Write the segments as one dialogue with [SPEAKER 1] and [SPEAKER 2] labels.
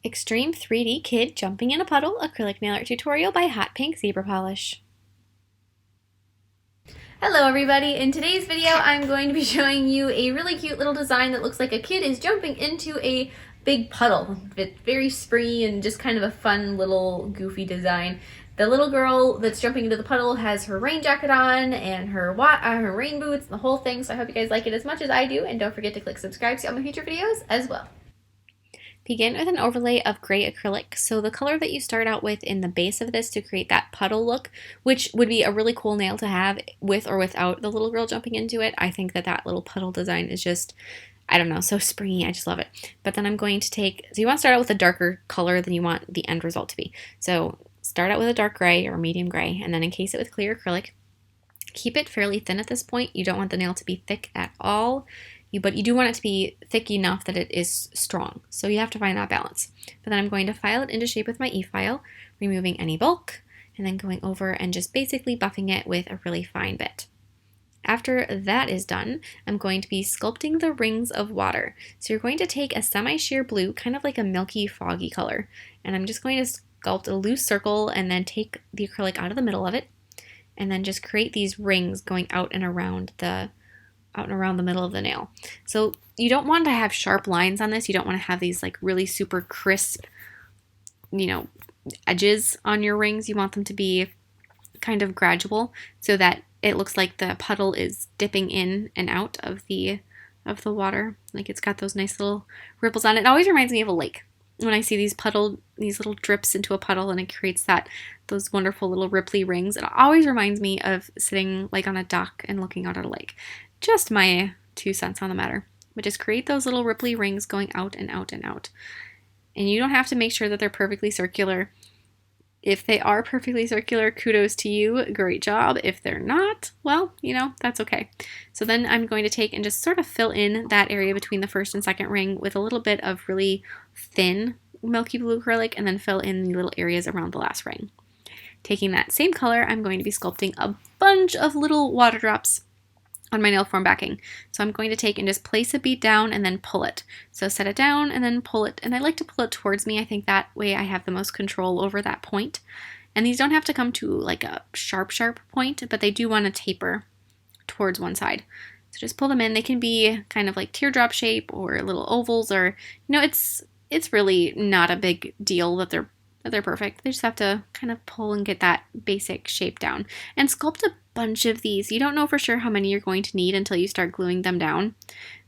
[SPEAKER 1] Extreme 3D Kid Jumping in a Puddle Acrylic Nail Art Tutorial by Hotpinkzebrapolish. Hello everybody! In today's video I'm going to be showing you a really cute little design that looks like a kid is jumping into a big puddle. It's very springy and just kind of a fun little goofy design. The little girl that's jumping into the puddle has her rain jacket on and her rain boots and the whole thing, so I hope you guys like it as much as I do, and don't forget to click subscribe to see all my future videos as well. Begin with an overlay of gray acrylic. So the color that you start out with in the base of this to create that puddle look, which would be a really cool nail to have with or without the little girl jumping into it. I think that little puddle design is just, I don't know, so springy. I just love it. But then I'm going to take, so you want to start out with a darker color than you want the end result to be. So start out with a dark gray or medium gray, and then encase it with clear acrylic. Keep it fairly thin at this point. You don't want the nail to be thick at all. But you do want it to be thick enough that it is strong. So you have to find that balance. But then I'm going to file it into shape with my e-file, removing any bulk, and then going over and just basically buffing it with a really fine bit. After that is done, I'm going to be sculpting the rings of water. So you're going to take a semi-sheer blue, kind of like a milky, foggy color, and I'm just going to sculpt a loose circle and then take the acrylic out of the middle of it, and then just create these rings going out and around the middle of the nail. So you don't want to have sharp lines on this. You don't want to have these like really super crisp, edges on your rings. You want them to be kind of gradual so that it looks like the puddle is dipping in and out of the water. Like it's got those nice little ripples on it. It always reminds me of a lake. When I see these little drips into a puddle and it creates those wonderful little ripply rings, it always reminds me of sitting like on a dock and looking out at a lake. Just my 2 cents on the matter. But just create those little ripply rings going out and out and out. And you don't have to make sure that they're perfectly circular. If they are perfectly circular, kudos to you, great job. If they're not, well, that's okay. So then I'm going to take and just sort of fill in that area between the first and second ring with a little bit of really thin milky blue acrylic, and then fill in the little areas around the last ring. Taking that same color, I'm going to be sculpting a bunch of little water drops on my nail form backing. So I'm going to take and just place a bead down and then pull it. So set it down and then pull it, and I like to pull it towards me. I think that way I have the most control over that point. And these don't have to come to like a sharp point, but they do want to taper towards one side. So just pull them in. They can be kind of like teardrop shape or little ovals, or it's really not a big deal that they're perfect. They just have to kind of pull and get that basic shape down. And sculpt a bunch of these. You don't know for sure how many you're going to need until you start gluing them down.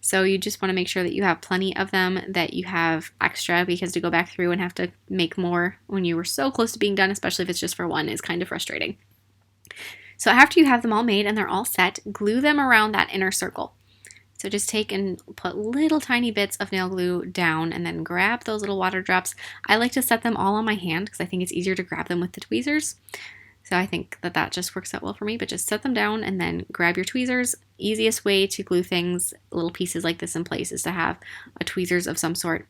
[SPEAKER 1] So you just want to make sure that you have plenty of them, that you have extra, because to go back through and have to make more when you were so close to being done, especially if it's just for one, is kind of frustrating. So after you have them all made and they're all set, glue them around that inner circle. So just take and put little tiny bits of nail glue down and then grab those little water drops. I like to set them all on my hand because I think it's easier to grab them with the tweezers. So I think that just works out well for me, but just set them down and then grab your tweezers. Easiest way to glue things, little pieces like this in place, is to have a tweezers of some sort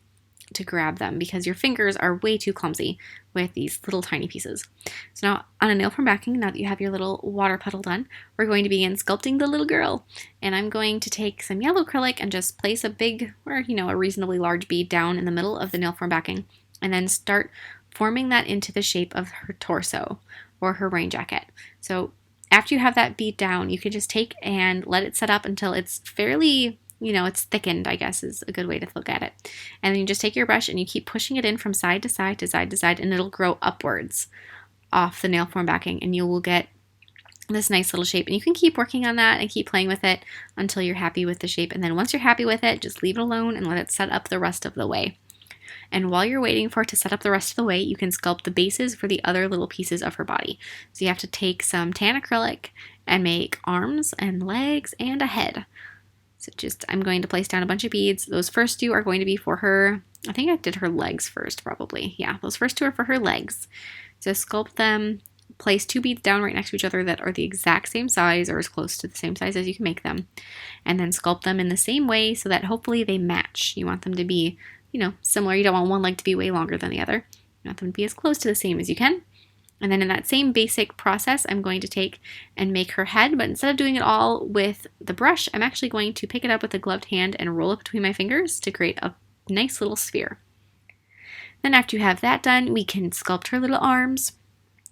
[SPEAKER 1] to grab them, because your fingers are way too clumsy with these little tiny pieces. So now on a nail form backing, now that you have your little water puddle done, we're going to begin sculpting the little girl. And I'm going to take some yellow acrylic and just place a big, or a reasonably large bead down in the middle of the nail form backing, and then start forming that into the shape of her torso or her rain jacket. So after you have that bead down, you can just take and let it set up until it's fairly, it's thickened, I guess is a good way to look at it. And then you just take your brush and you keep pushing it in from side to side to side to side, and it'll grow upwards off the nail form backing, and you will get this nice little shape. And you can keep working on that and keep playing with it until you're happy with the shape. And then once you're happy with it, just leave it alone and let it set up the rest of the way. And while you're waiting for it to set up the rest of the way, you can sculpt the bases for the other little pieces of her body. So you have to take some tan acrylic and make arms and legs and a head. So I'm going to place down a bunch of beads. Those first two are going to be for her. I think I did her legs first, probably. Yeah, those first two are for her legs. So sculpt them, place 2 beads down right next to each other that are the exact same size or as close to the same size as you can make them. And then sculpt them in the same way so that hopefully they match. You want them to be, similar. You don't want one leg to be way longer than the other. You want them to be as close to the same as you can. And then in that same basic process, I'm going to take and make her head, but instead of doing it all with the brush, I'm actually going to pick it up with a gloved hand and roll it between my fingers to create a nice little sphere. Then after you have that done, we can sculpt her little arms.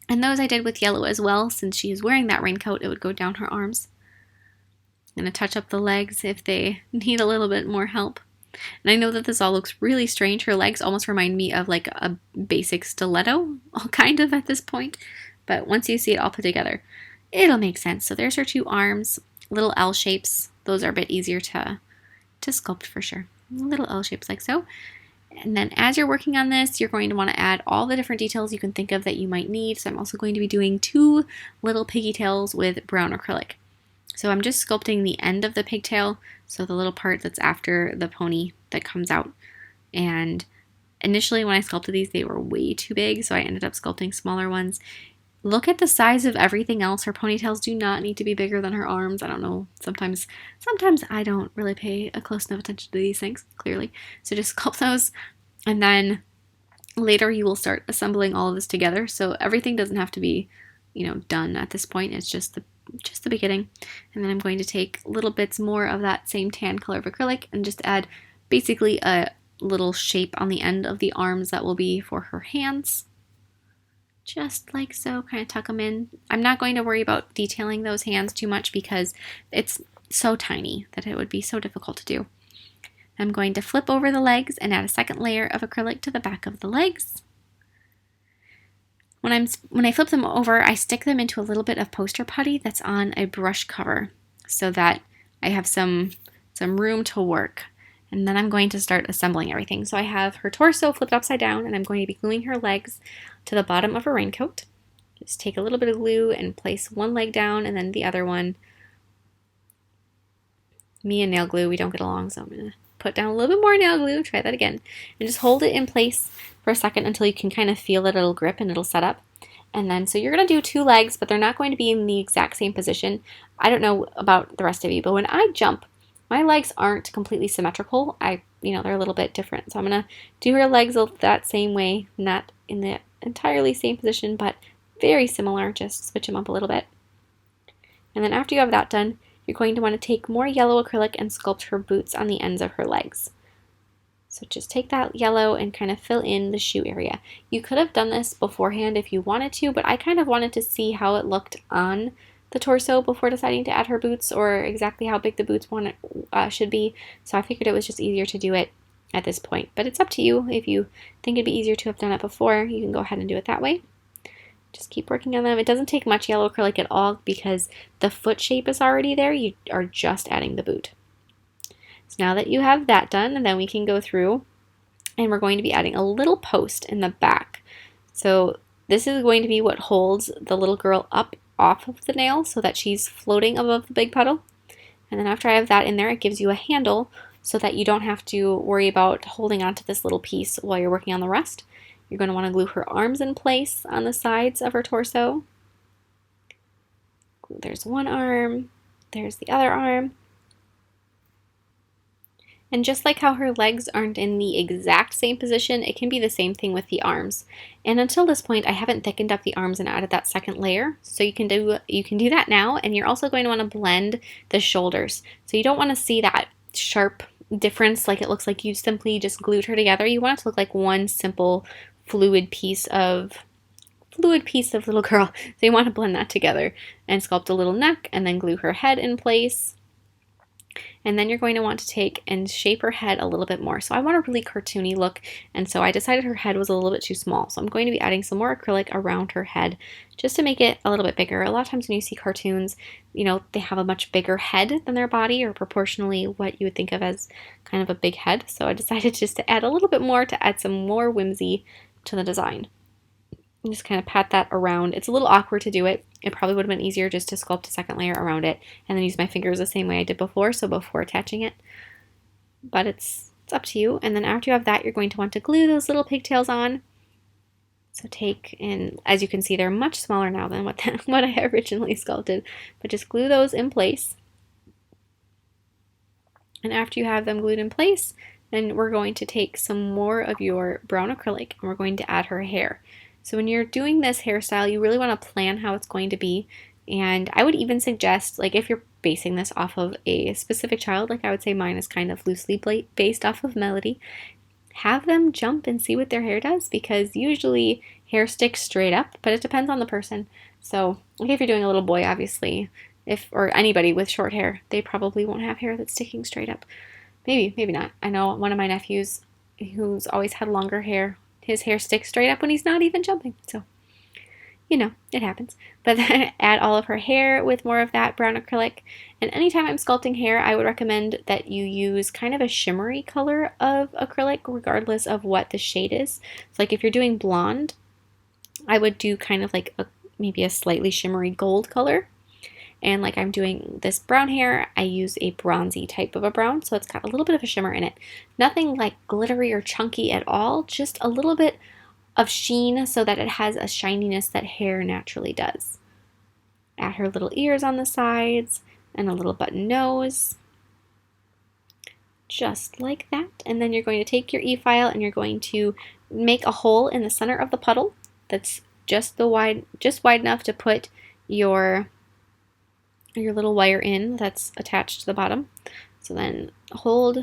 [SPEAKER 1] And those I did with yellow as well. Since she is wearing that raincoat, it would go down her arms. I'm going to touch up the legs if they need a little bit more help. And I know that this all looks really strange. Her legs almost remind me of like a basic stiletto, kind of at this point. But once you see it all put together, it'll make sense. So there's her two arms, little L shapes. Those are a bit easier to sculpt for sure. Little L shapes like so. And then as you're working on this, you're going to want to add all the different details you can think of that you might need. So I'm also going to be doing 2 little piggy tails with brown acrylic. So I'm just sculpting the end of the pigtail, so the little part that's after the pony that comes out. And initially when I sculpted these, they were way too big, so I ended up sculpting smaller ones. Look at the size of everything else. Her ponytails do not need to be bigger than her arms. I don't know. Sometimes I don't really pay a close enough attention to these things, clearly. So just sculpt those. And then later you will start assembling all of this together. So everything doesn't have to be, done at this point. It's just the beginning. And then I'm going to take little bits more of that same tan color of acrylic and just add basically a little shape on the end of the arms that will be for her hands. Just like so, kind of tuck them in. I'm not going to worry about detailing those hands too much because it's so tiny that it would be so difficult to do. I'm going to flip over the legs and add a second layer of acrylic to the back of the legs. When I flip them over, I stick them into a little bit of poster putty that's on a brush cover so that I have some room to work. And then I'm going to start assembling everything. So I have her torso flipped upside down, and I'm going to be gluing her legs to the bottom of her raincoat. Just take a little bit of glue and place one leg down and then the other one. Me and nail glue, we don't get along, so I'm going to put down a little bit more nail glue, try that again, and just hold it in place for a second until you can kind of feel that it'll grip and it'll set up. And then, so you're going to do 2 legs, but they're not going to be in the exact same position. I don't know about the rest of you, but when I jump, my legs aren't completely symmetrical. They're a little bit different. So I'm going to do her legs that same way, not in the entirely same position, but very similar, just switch them up a little bit. And then after you have that done, you're going to want to take more yellow acrylic and sculpt her boots on the ends of her legs. So just take that yellow and kind of fill in the shoe area. You could have done this beforehand if you wanted to, but I kind of wanted to see how it looked on the torso before deciding to add her boots or exactly how big the boots should be. So I figured it was just easier to do it at this point. But it's up to you. If you think it'd be easier to have done it before, you can go ahead and do it that way. Just keep working on them. It doesn't take much yellow acrylic at all because the foot shape is already there. You are just adding the boot. So now that you have that done, and then we can go through and we're going to be adding a little post in the back. So this is going to be what holds the little girl up off of the nail so that she's floating above the big puddle. And then after I have that in there, it gives you a handle so that you don't have to worry about holding onto this little piece while you're working on the rest. You're going to want to glue her arms in place on the sides of her torso. There's one arm, there's the other arm. And just like how her legs aren't in the exact same position, it can be the same thing with the arms. And until this point, I haven't thickened up the arms and added that second layer. So you can do that now, and you're also going to want to blend the shoulders. So you don't want to see that sharp difference like it looks like you simply just glued her together. You want it to look like one simple fluid piece of little girl. So you want to blend that together and sculpt a little neck and then glue her head in place. And then you're going to want to take and shape her head a little bit more. So I want a really cartoony look, and so I decided her head was a little bit too small. So I'm going to be adding some more acrylic around her head just to make it a little bit bigger. A lot of times when you see cartoons, they have a much bigger head than their body, or proportionally what you would think of as kind of a big head. So I decided just to add a little bit more to add some more whimsy to the design. And just kind of pat that around. It's a little awkward to do it. It probably would have been easier just to sculpt a second layer around it and then use my fingers the same way I did before, so before attaching it. But it's up to you. And then after you have that, you're going to want to glue those little pigtails on. So take, and as you can see, they're much smaller now than what I originally sculpted, but just glue those in place. And after you have them glued in place, then we're going to take some more of your brown acrylic and we're going to add her hair. So when you're doing this hairstyle, you really want to plan how it's going to be. And I would even suggest, like if you're basing this off of a specific child, like I would say mine is kind of loosely based off of Melody, have them jump and see what their hair does, because usually hair sticks straight up, but it depends on the person. So like if you're doing a little boy, obviously, or anybody with short hair, they probably won't have hair that's sticking straight up. Maybe not. I know one of my nephews who's always had longer hair, his hair sticks straight up when he's not even jumping. So, you know, it happens. But then add all of her hair with more of that brown acrylic. And anytime I'm sculpting hair, I would recommend that you use kind of a shimmery color of acrylic, regardless of what the shade is. So like if you're doing blonde, I would do kind of like maybe a slightly shimmery gold color. And like I'm doing this brown hair, I use a bronzy type of a brown, so it's got a little bit of a shimmer in it. Nothing like glittery or chunky at all, just a little bit of sheen so that it has a shininess that hair naturally does. Add her little ears on the sides and a little button nose. Just like that. And then you're going to take your e-file and you're going to make a hole in the center of the puddle that's just wide enough to put your little wire in that's attached to the bottom. So then hold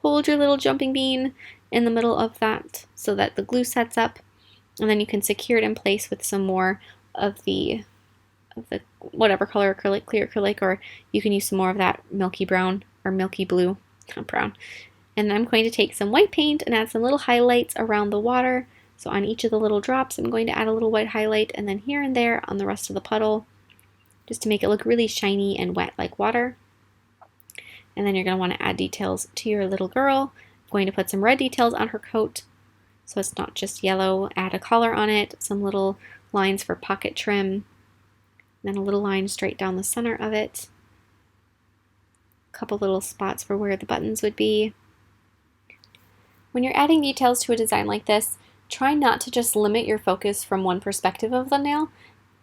[SPEAKER 1] your little jumping bean in the middle of that so that the glue sets up, and then you can secure it in place with some more of the whatever color acrylic, clear acrylic, or you can use some more of that milky brown or milky blue, not brown. And I'm going to take some white paint and add some little highlights around the water. So on each of the little drops, I'm going to add a little white highlight, and then here and there on the rest of the puddle, just to make it look really shiny and wet like water. And then you're going to want to add details to your little girl. I'm going to put some red details on her coat so it's not just yellow. Add a collar on it, some little lines for pocket trim, then a little line straight down the center of it. A couple little spots for where the buttons would be. When you're adding details to a design like this, try not to just limit your focus from one perspective of the nail,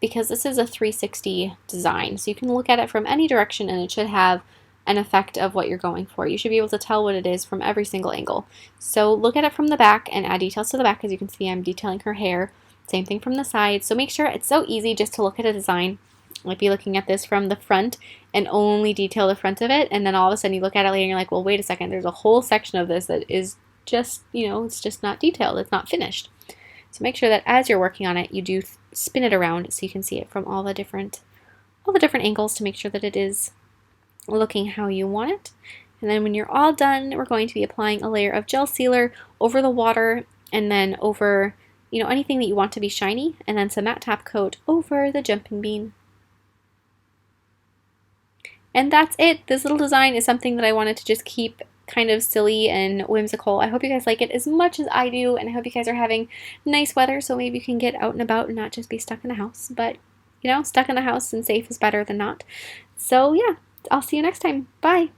[SPEAKER 1] because this is a 360 design. So you can look at it from any direction and it should have an effect of what you're going for. You should be able to tell what it is from every single angle. So look at it from the back and add details to the back. As you can see, I'm detailing her hair. Same thing from the side. So make sure it's so easy just to look at a design. You might be looking at this from the front and only detail the front of it, and then all of a sudden you look at it later and you're like, well, wait a second, there's a whole section of this that is just, it's just not detailed, it's not finished. So make sure that as you're working on it, you do spin it around so you can see it from all the different angles to make sure that it is looking how you want it. And then when you're all done, we're going to be applying a layer of gel sealer over the water, and then over anything that you want to be shiny, and then some matte top coat over the jumping bean. And that's it. This little design is something that I wanted to just keep kind of silly and whimsical. I hope you guys like it as much as I do, and I hope you guys are having nice weather so maybe you can get out and about and not just be stuck in the house. But, stuck in the house and safe is better than not. So yeah, I'll see you next time. Bye!